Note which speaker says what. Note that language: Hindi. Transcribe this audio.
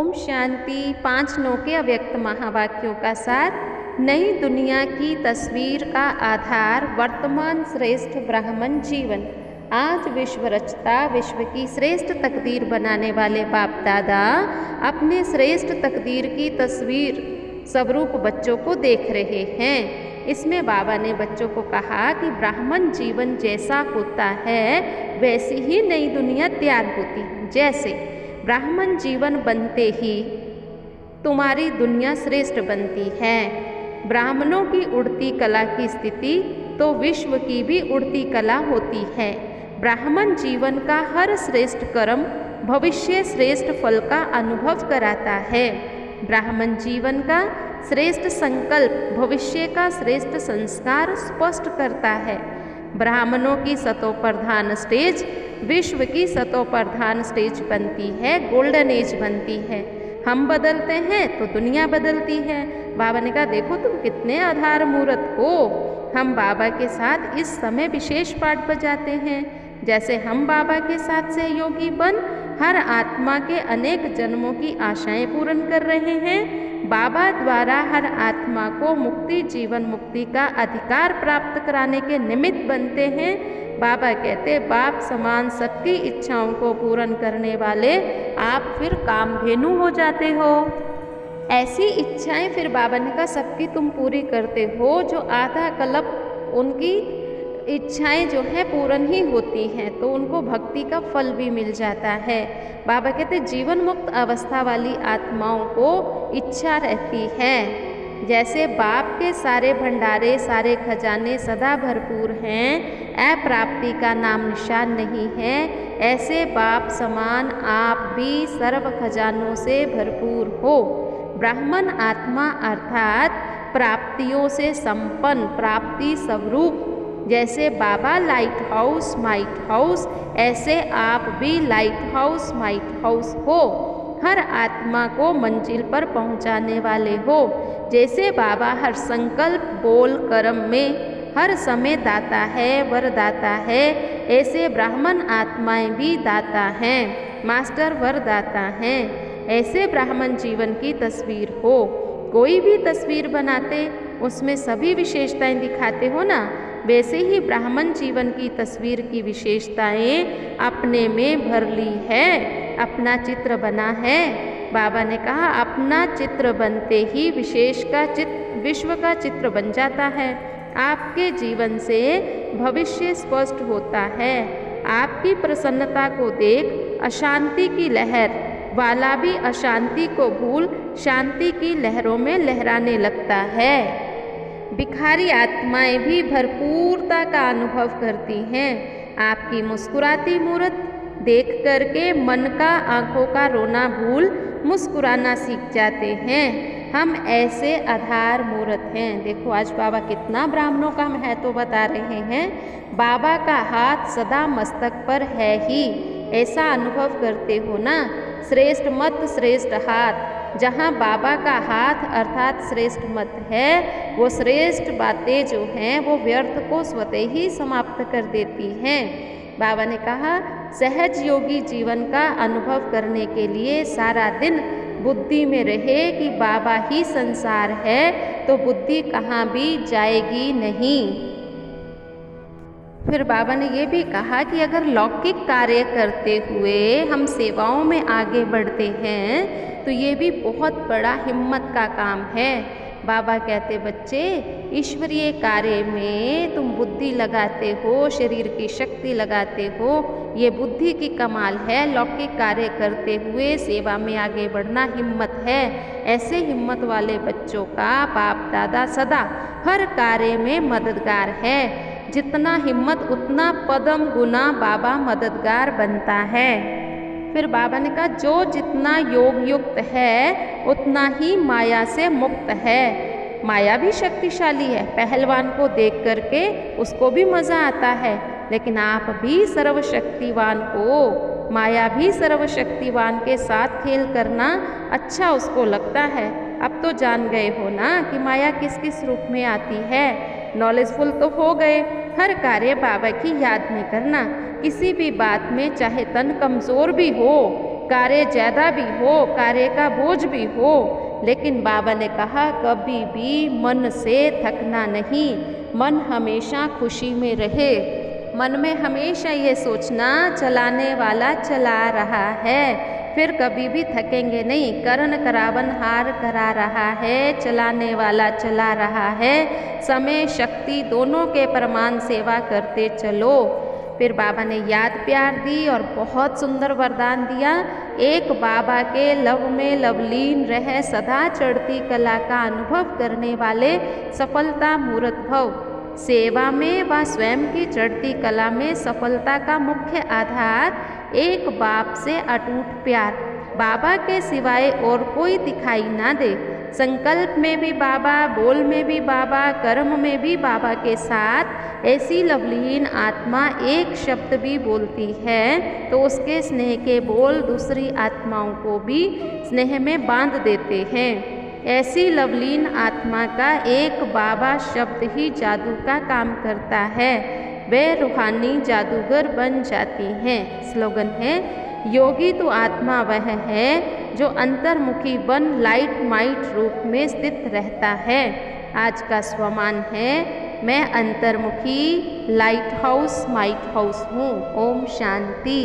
Speaker 1: ओम शांति। 5 नौ के अव्यक्त महावाक्यों का सार। नई दुनिया की तस्वीर का आधार वर्तमान श्रेष्ठ ब्राह्मण जीवन। आज विश्व रचता विश्व की श्रेष्ठ तकदीर बनाने वाले बाप दादा अपने श्रेष्ठ तकदीर की तस्वीर स्वरूप बच्चों को देख रहे हैं। इसमें बाबा ने बच्चों को कहा कि ब्राह्मण जीवन जैसा होता है वैसी ही नई दुनिया तैयार होती है। जैसे ब्राह्मण जीवन बनते ही तुम्हारी दुनिया श्रेष्ठ बनती है। ब्राह्मणों की उड़ती कला की स्थिति तो विश्व की भी उड़ती कला होती है। ब्राह्मण जीवन का हर श्रेष्ठ कर्म भविष्य श्रेष्ठ फल का अनुभव कराता है। ब्राह्मण जीवन का श्रेष्ठ संकल्प भविष्य का श्रेष्ठ संस्कार स्पष्ट करता है। ब्राह्मणों की सतोप्रधान स्टेज विश्व की सतोप्रधान स्टेज बनती है, गोल्डन एज बनती है। हम बदलते हैं तो दुनिया बदलती है। बाबा ने कहा देखो तुम कितने आधार मूर्त हो। हम बाबा के साथ इस समय विशेष पाठ बजाते हैं। जैसे हम बाबा के साथ सहयोगी बन हर आत्मा के अनेक जन्मों की आशाएं पूर्ण कर रहे हैं। बाबा द्वारा हर आत्मा को मुक्ति जीवन मुक्ति का अधिकार प्राप्त कराने के निमित्त बनते हैं। बाबा कहते बाप समान सबकी इच्छाओं को पूर्ण करने वाले आप फिर कामधेनु हो जाते हो। ऐसी इच्छाएं फिर बाबा ने कहा सबकी तुम पूरी करते हो। जो आधा कल्प उनकी इच्छाएं जो है पूर्ण ही होती हैं तो उनको भक्ति का फल भी मिल जाता है। बाबा कहते जीवन मुक्त अवस्था वाली आत्माओं को इच्छा रहती है। जैसे बाप के सारे भंडारे सारे खजाने सदा भरपूर हैं, अप्राप्ति का नाम निशान नहीं है, ऐसे बाप समान आप भी सर्व खजानों से भरपूर हो। ब्राह्मण आत्मा अर्थात प्राप्तियों से संपन्न प्राप्ति स्वरूप। जैसे बाबा लाइट हाउस माइट हाउस ऐसे आप भी लाइट हाउस माइट हाउस हो। हर आत्मा को मंजिल पर पहुंचाने वाले हो। जैसे बाबा हर संकल्प बोल कर्म में हर समय दाता है वरदाता है, ऐसे ब्राह्मण आत्माएं भी दाता हैं मास्टर वरदाता हैं। ऐसे ब्राह्मण जीवन की तस्वीर हो। कोई भी तस्वीर बनाते उसमें सभी विशेषताएं दिखाते हो ना, वैसे ही ब्राह्मण जीवन की तस्वीर की विशेषताएं अपने में भर ली है। अपना चित्र बना है। बाबा ने कहा अपना चित्र बनते ही विश्व का चित्र बन जाता है। आपके जीवन से भविष्य स्पष्ट होता है। आपकी प्रसन्नता को देख अशांति की लहर वाला भी अशांति को भूल शांति की लहरों में लहराने लगता है। भिखारी आत्माएं भी भरपूरता का अनुभव करती हैं। आपकी मुस्कुराती मूर्त देख करके मन का आंखों का रोना भूल मुस्कुराना सीख जाते हैं। हम ऐसे आधार मूर्त हैं। देखो आज बाबा कितना ब्राह्मणों का महत्व बता रहे हैं। बाबा का हाथ सदा मस्तक पर है ही, ऐसा अनुभव करते हो ना। श्रेष्ठ मत श्रेष्ठ हाथ, जहाँ बाबा का हाथ अर्थात श्रेष्ठ मत है वो श्रेष्ठ बातें जो हैं वो व्यर्थ को स्वतः ही समाप्त कर देती हैं। बाबा ने कहा सहज योगी जीवन का अनुभव करने के लिए सारा दिन बुद्धि में रहे कि बाबा ही संसार है तो बुद्धि कहाँ भी जाएगी नहीं। फिर बाबा ने ये भी कहा कि अगर लौकिक कार्य करते हुए हम सेवाओं में आगे बढ़ते हैं तो ये भी बहुत बड़ा हिम्मत का काम है। बाबा कहते बच्चे ईश्वरीय कार्य में तुम बुद्धि लगाते हो, शरीर की शक्ति लगाते हो, ये बुद्धि की कमाल है। लौकिक कार्य करते हुए सेवा में आगे बढ़ना हिम्मत है। ऐसे हिम्मत वाले बच्चों का बाप दादा सदा हर कार्य में मददगार है। जितना हिम्मत उतना पदम गुना बाबा मददगार बनता है। फिर बाबा ने कहा जो जितना योग युक्त है उतना ही माया से मुक्त है। माया भी शक्तिशाली है। पहलवान को देख करके उसको भी मज़ा आता है, लेकिन आप भी सर्वशक्तिवान हो। माया भी सर्वशक्तिवान के साथ खेल करना अच्छा उसको लगता है। अब तो जान गए हो ना कि माया किस किस रूप में आती है। नॉलेजफुल तो हो गए। हर कार्य बाबा की याद में करना। किसी भी बात में चाहे तन कमज़ोर भी हो कार्य ज़्यादा भी हो, कार्य का बोझ भी हो, लेकिन बाबा ने कहा कभी भी मन से थकना नहीं, मन हमेशा खुशी में रहे। मन में हमेशा ये सोचना चलाने वाला चला रहा है, फिर कभी भी थकेंगे नहीं। करण करावन हार करा रहा है, चलाने वाला चला रहा है। समय शक्ति दोनों के प्रमाण सेवा करते चलो। फिर बाबा ने याद प्यार दी और बहुत सुंदर वरदान दिया। एक बाबा के लव में लवलीन रह सदा चढ़ती कला का अनुभव करने वाले सफलता मूर्त भव। सेवा में व स्वयं की चढ़ती कला में सफलता का मुख्य आधार एक बाप से अटूट प्यार, बाबा के सिवाय और कोई दिखाई ना दे। संकल्प में भी बाबा, बोल में भी बाबा, कर्म में भी बाबा के साथ ऐसी लवलीन आत्मा एक शब्द भी बोलती है तो उसके स्नेह के बोल दूसरी आत्माओं को भी स्नेह में बांध देते हैं। ऐसी लवलीन आत्मा का एक बाबा शब्द ही जादू का काम करता है, वे रूहानी जादूगर बन जाती हैं। स्लोगन है, योगी तो आत्मा वह है जो अंतर्मुखी बन लाइट माइट रूप में स्थित रहता है। आज का स्वमान है, मैं अंतर्मुखी लाइट हाउस माइट हाउस हूँ। ओम शांति।